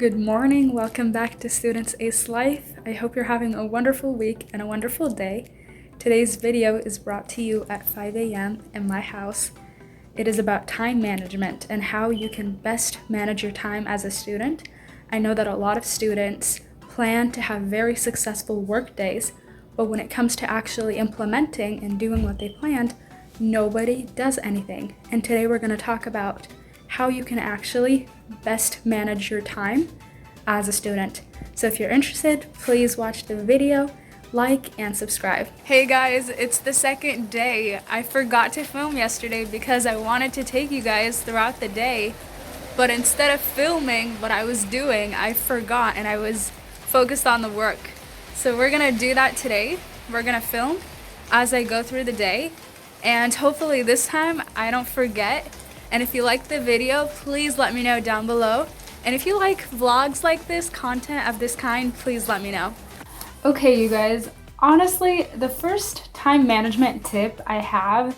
Good morning, welcome back to Students Ace Life. I hope you're having a wonderful week and a wonderful day. Today's video is brought to you at 5 a.m. in my house. It is about time management and how you can best manage your time as a student. I know that a lot of students plan to have very successful work days, but when it comes to actually implementing and doing what they planned, nobody does anything. And today we're going to talk about how you can actually best manage your time as a student. So if you're interested, please watch the video, like, and subscribe. Hey guys, it's the second day. I forgot to film yesterday because I wanted to take you guys throughout the day, but instead of filming what I was doing, I forgot and I was focused on the work. So we're gonna do that today. We're gonna film as I go through the day, and hopefully this time I don't forget. And if you like the video, please let me know down below. And if you like vlogs like this, content of this kind, please let me know. Okay, you guys, honestly, the first time management tip I have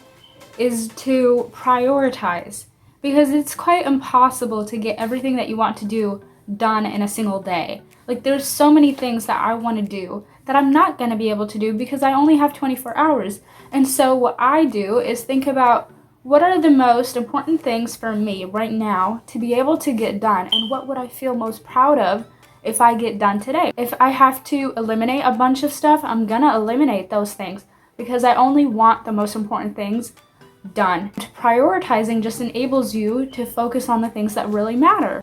is to prioritize, because it's quite impossible to get everything that you want to do done in a single day. Like, there's so many things that I want to do that I'm not going to be able to do because I only have 24 hours. And so what I do is think about what are the most important things for me right now to be able to get done, and what would I feel most proud of if I get done today. If I have to eliminate a bunch of stuff, I'm gonna eliminate those things because I only want the most important things done. Prioritizing just enables you to focus on the things that really matter.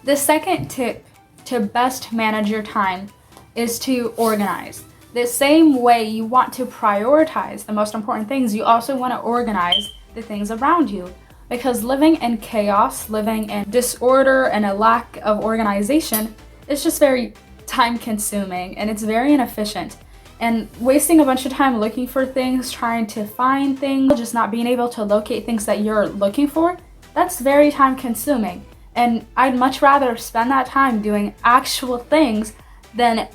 The second tip to best manage your time is to organize. The same way you want to prioritize the most important things, you also want to organize the things around you. Because living in chaos, living in disorder and a lack of organization is just very time consuming and it's very inefficient. And wasting a bunch of time looking for things, trying to find things, just not being able to locate things that you're looking for, that's very time consuming. And I'd much rather spend that time doing actual things than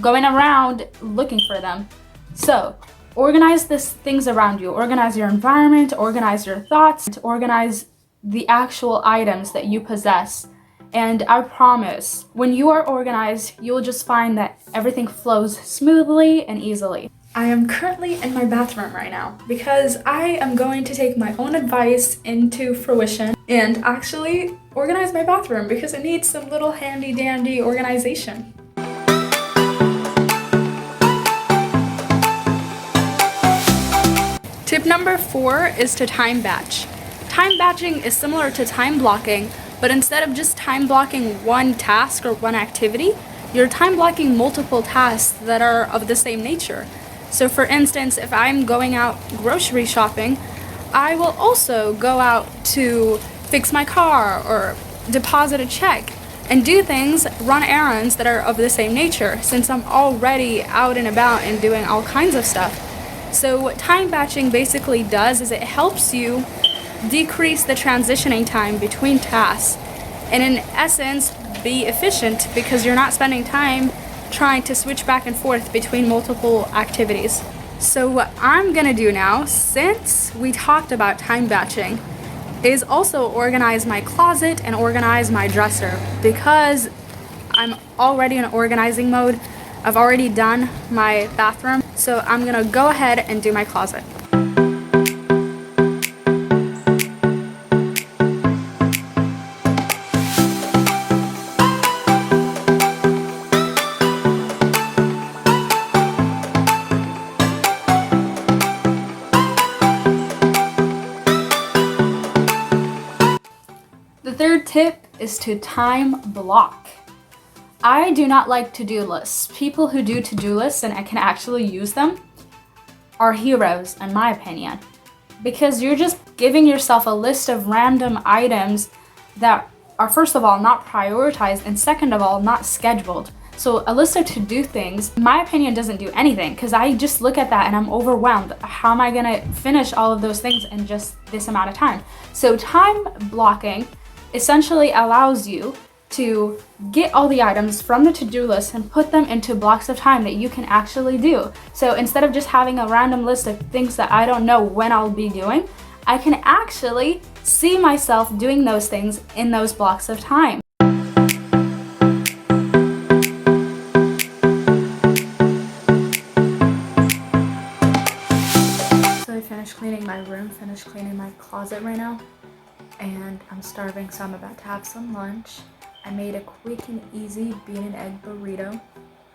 going around looking for them. So organize these things around you. Organize your environment, organize your thoughts, organize the actual items that you possess. And I promise, when you are organized, you'll just find that everything flows smoothly and easily. I am currently in my bathroom right now because I am going to take my own advice into fruition and actually organize my bathroom because it needs some little handy dandy organization. Tip number 4 is to time batch. Time batching is similar to time blocking, but instead of just time blocking one task or one activity, you're time blocking multiple tasks that are of the same nature. So for instance, if I'm going out grocery shopping, I will also go out to fix my car or deposit a check and do things, run errands that are of the same nature, since I'm already out and about and doing all kinds of stuff. So what time batching basically does is it helps you decrease the transitioning time between tasks and in essence be efficient because you're not spending time trying to switch back and forth between multiple activities. So what I'm gonna do now, since we talked about time batching, is also organize my closet and organize my dresser because I'm already in organizing mode. I've already done my bathroom, so I'm gonna go ahead and do my closet. The third tip is to time block. I do not like to-do lists. People who do to-do lists and can actually use them are heroes, in my opinion, because you're just giving yourself a list of random items that are, first of all, not prioritized, and second of all, not scheduled. So a list of to-do things, in my opinion, doesn't do anything because I just look at that and I'm overwhelmed. How am I gonna finish all of those things in just this amount of time? So time blocking essentially allows you to get all the items from the to-do list and put them into blocks of time that you can actually do. So instead of just having a random list of things that I don't know when I'll be doing, I can actually see myself doing those things in those blocks of time. So I finished cleaning my room, finished cleaning my closet right now, and I'm starving, so I'm about to have some lunch. I made a quick and easy bean and egg burrito,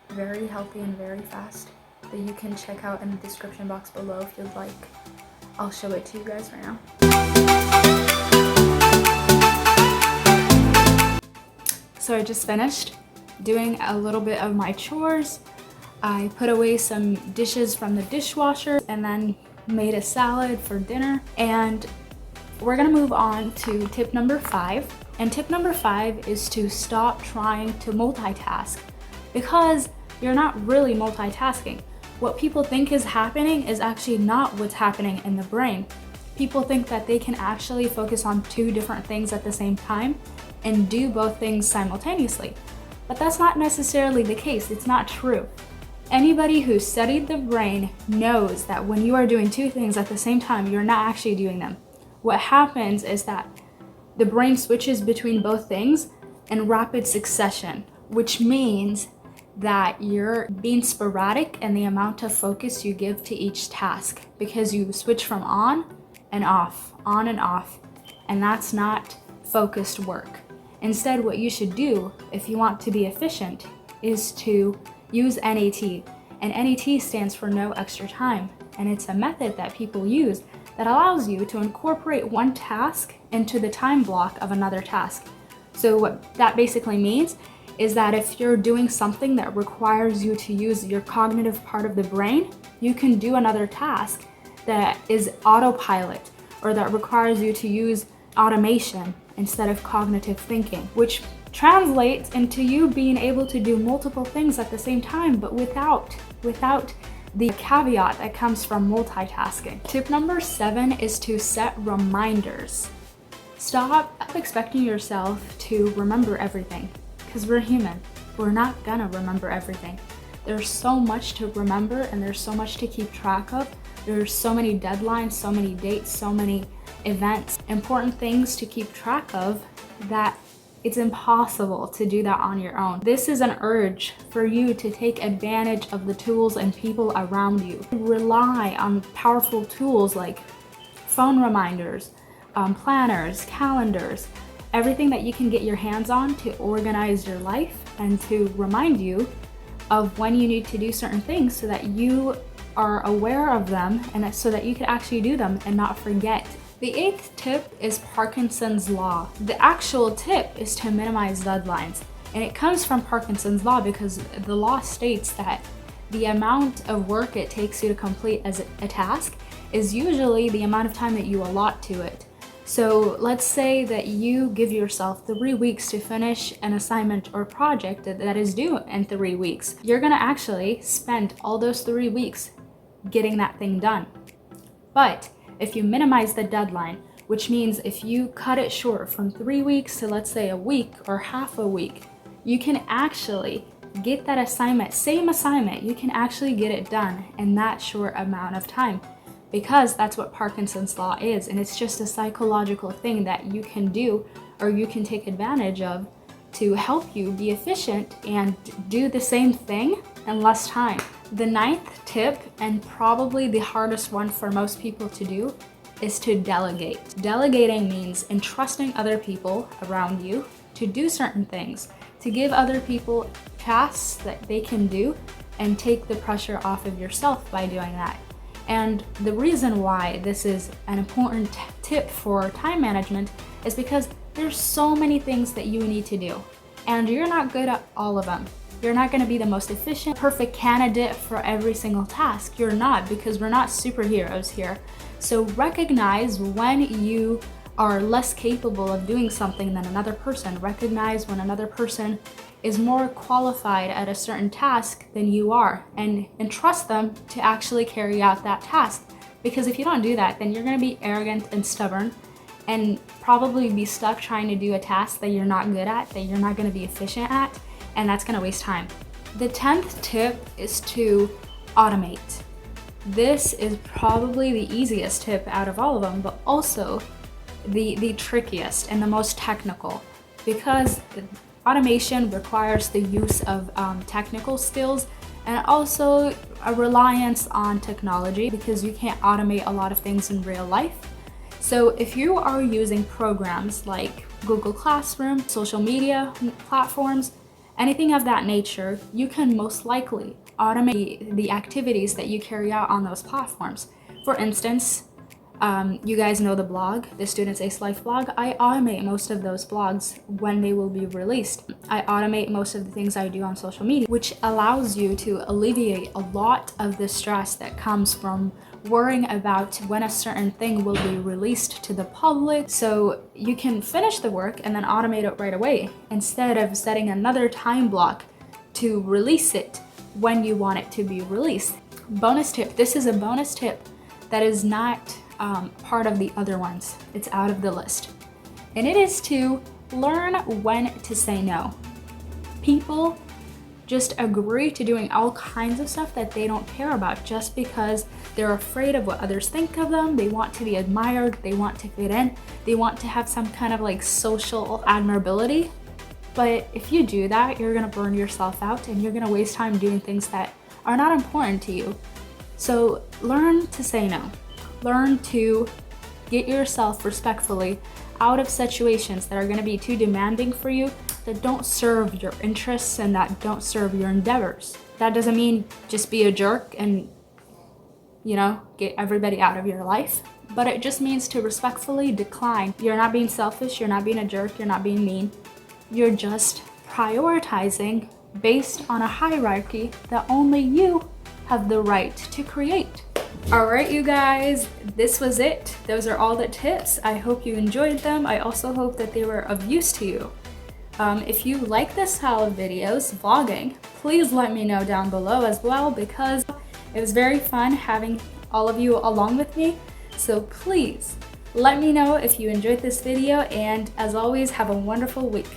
very healthy and very fast, that you can check out in the description box below if you'd like. I'll show it to you guys right now. So I just finished doing a little bit of my chores. I put away some dishes from the dishwasher and then made a salad for dinner. And we're gonna move on to tip number 5. And tip number 5 is to stop trying to multitask, because you're not really multitasking. What people think is happening is actually not what's happening in the brain. People think that they can actually focus on 2 different things at the same time and do both things simultaneously. But that's not necessarily the case. It's not true. Anybody who studied the brain knows that when you are doing 2 things at the same time, you're not actually doing them. What happens is that the brain switches between both things in rapid succession, which means that you're being sporadic in the amount of focus you give to each task, because you switch from on and off, and that's not focused work. Instead, what you should do if you want to be efficient is to use N.E.T. And N.E.T. stands for no extra time, and it's a method that people use that allows you to incorporate one task into the time block of another task. So what that basically means is that if you're doing something that requires you to use your cognitive part of the brain, you can do another task that is autopilot, or that requires you to use automation instead of cognitive thinking, which translates into you being able to do multiple things at the same time, but without the caveat that comes from multitasking. Tip number 7 is to set reminders. Stop expecting yourself to remember everything, because we're human. We're not gonna remember everything. There's so much to remember, and there's so much to keep track of. There's so many deadlines, so many dates, so many events, important things to keep track of, that it's impossible to do that on your own. This is an urge for you to take advantage of the tools and people around you. Rely on powerful tools like phone reminders, planners, calendars, everything that you can get your hands on to organize your life and to remind you of when you need to do certain things, so that you are aware of them and so that you can actually do them and not forget. The 8th tip is Parkinson's law. The actual tip is to minimize deadlines, and it comes from Parkinson's law because the law states that the amount of work it takes you to complete as a task is usually the amount of time that you allot to it. So let's say that you give yourself 3 weeks to finish an assignment or project that is due in 3 weeks. You're gonna actually spend all those 3 weeks getting that thing done. But if you minimize the deadline, which means if you cut it short from 3 weeks to, let's say, a week or half a week, you can actually get that assignment, same assignment, you can actually get it done in that short amount of time, because that's what Parkinson's law is. And it's just a psychological thing that you can do, or you can take advantage of, to help you be efficient and do the same thing in less time. The 9th tip, and probably the hardest one for most people to do, is to delegate. Delegating means entrusting other people around you to do certain things, to give other people tasks that they can do and take the pressure off of yourself by doing that. And the reason why this is an important tip for time management is because there's so many things that you need to do, and you're not good at all of them. You're not going to be the most efficient, perfect candidate for every single task. You're not, because we're not superheroes here. So recognize when you are less capable of doing something than another person. Recognize when another person is more qualified at a certain task than you are, and trust them to actually carry out that task. Because if you don't do that, then you're going to be arrogant and stubborn and probably be stuck trying to do a task that you're not good at, that you're not going to be efficient at, and that's going to waste time. The 10th tip is to automate. This is probably the easiest tip out of all of them, but also the trickiest and the most technical, because automation requires the use of technical skills and also a reliance on technology, because you can't automate a lot of things in real life. So if you are using programs like Google Classroom, social media platforms, anything of that nature, you can most likely automate the activities that you carry out on those platforms. For instance, you guys know the blog, the Students Ace Life blog. I automate most of those blogs when they will be released. I automate most of the things I do on social media, which allows you to alleviate a lot of the stress that comes from worrying about when a certain thing will be released to the public. So you can finish the work and then automate it right away, instead of setting another time block to release it when you want it to be released. Bonus tip, this is a bonus tip that is not part of the other ones. It's out of the list. And it is to learn when to say no. People just agree to doing all kinds of stuff that they don't care about just because they're afraid of what others think of them. They want to be admired, they want to fit in, they want to have some kind of like social admirability. But if you do that, you're gonna burn yourself out and you're gonna waste time doing things that are not important to you. So learn to say no. Learn to get yourself respectfully out of situations that are going to be too demanding for you, that don't serve your interests and that don't serve your endeavors. That doesn't mean just be a jerk and, get everybody out of your life, but it just means to respectfully decline. You're not being selfish, you're not being a jerk, you're not being mean. You're just prioritizing based on a hierarchy that only you have the right to create. All right, you guys, this was it. Those are all the tips. I hope you enjoyed them. I also hope that they were of use to you. If you like this style of videos, vlogging, please let me know down below as well, because it was very fun having all of you along with me. So please let me know if you enjoyed this video, and as always, have a wonderful week.